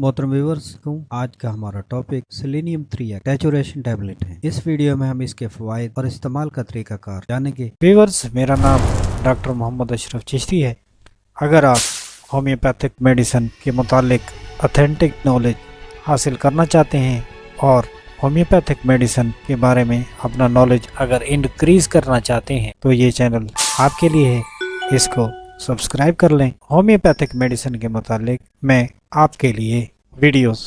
मोहतरम व्यूअर्स आज का हमारा टॉपिक सेलेनियम 3 टैचुरेशन टैबलेट है। इस वीडियो में हम इसके फ़वाइद और इस्तेमाल का तरीकाकार जानेंगे। व्यूअर्स, मेरा नाम डॉक्टर मोहम्मद अशरफ चिश्ती है। अगर आप होम्योपैथिक मेडिसिन के मुतालिक ऑथेंटिक नॉलेज हासिल करना चाहते हैं और होम्योपैथिक मेडिसिन के बारे में अपना नॉलेज अगर इंक्रीज करना चाहते हैं तो ये चैनल आपके लिए है। इसको सब्सक्राइब कर लें। होम्योपैथिक मेडिसिन के मुतालिक मैं आपके लिए वीडियोस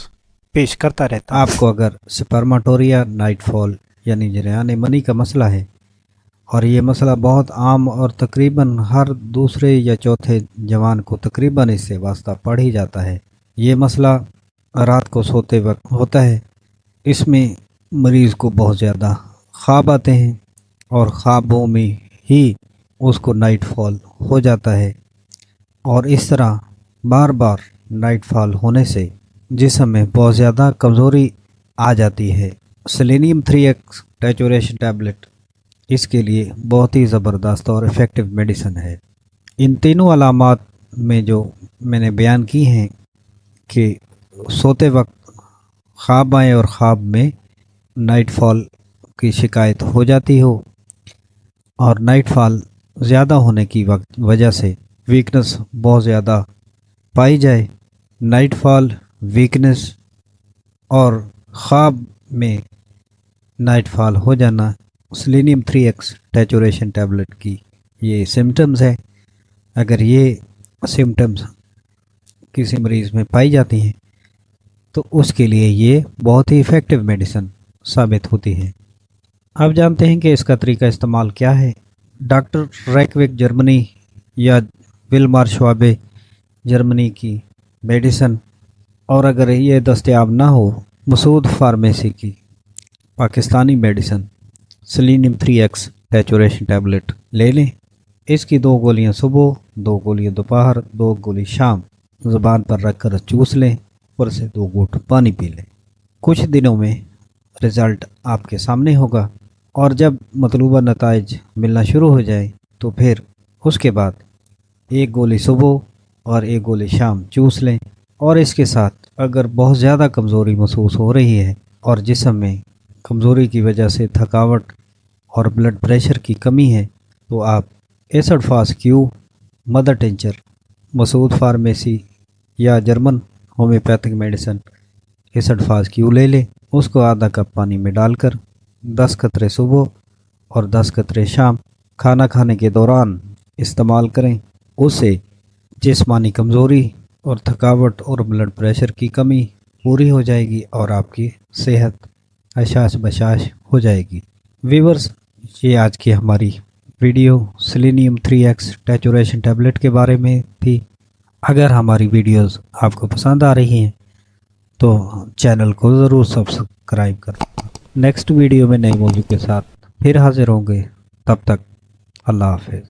पेश करता रहता हूं। आपको अगर स्पर्मेटोरिया नाइटफॉल यानी जरियान मनी का मसला है और ये मसला बहुत आम और तकरीबन हर दूसरे या चौथे जवान को तकरीबन इससे वास्ता पड़ ही जाता है। ये मसला रात को सोते वक्त होता है। इसमें मरीज़ को बहुत ज़्यादा ख्वाब आते हैं और ख्वाबों में ही उसको नाइटफॉल हो जाता है और इस तरह बार बार नाइटफॉल होने से जिस्म में बहुत ज़्यादा कमज़ोरी आ जाती है। सेलेनियम 3X टैचुरेशन टैबलेट इसके लिए बहुत ही ज़बरदस्त और इफ़ेक्टिव मेडिसिन है। इन तीनों अलामात में जो मैंने बयान की हैं कि सोते वक्त ख्वाब आए और ख्वाब में नाइटफॉल की शिकायत हो जाती हो और नाइटफॉल ज़्यादा होने की वजह से वीकनेस बहुत ज़्यादा पाई जाए, नाइटफॉल, वीकनेस और ख्वाब में नाइटफॉल हो जाना सेलेनियम 3X टैचुरेशन टैबलेट की ये सिम्टम्स है। अगर ये सिम्टम्स किसी मरीज़ में पाई जाती हैं तो उसके लिए ये बहुत ही इफ़ेक्टिव मेडिसिन साबित होती है। अब जानते हैं कि इसका तरीका इस्तेमाल क्या है। डॉक्टर रैकविक जर्मनी या विल्मार श्वाबे जर्मनी की मेडिसिन और अगर ये दस्तयाब ना हो मसूद फार्मेसी की Pakistani medicine selenium 3X trituration tablet ले लें। इसकी 2 गोलियां सुबह, 2 गोलियां दोपहर, 2 गोली शाम ज़ुबान पर रखकर चूस लें, ऊपर से 2 घूंट पानी पी लें। कुछ दिनों में रिज़ल्ट आपके सामने होगा और जब मतलूबा नताइज मिलना शुरू हो जाए तो फिर उसके बाद 1 गोली सुबह और 1 गोली शाम चूस लें। और इसके साथ अगर बहुत ज़्यादा कमज़ोरी महसूस हो रही है और जिस्म में कमज़ोरी की वजह से थकावट और ब्लड प्रेशर की कमी है तो आप acid phos Q mother tincture Masood pharmacy या German homeopathic medicine acid phos Q ले लें। उसको आधा कप पानी में डालकर 10 कतरे सुबह और 10 कतरे शाम खाना खाने के दौरान इस्तेमाल करें। उससे जिस्मानी कमज़ोरी और थकावट और ब्लड प्रेशर की कमी पूरी हो जाएगी और आपकी सेहत अशाश बशाश हो जाएगी। व्यूअर्स, ये आज की हमारी video selenium 3X trituration tablet के बारे में थी। अगर हमारी वीडियोस आपको पसंद आ रही हैं तो चैनल को ज़रूर सब्सक्राइब करें। नेक्स्ट वीडियो में नए मौजू के साथ फिर हाजिर होंगे। तब तक अल्लाह हाफ़िज़।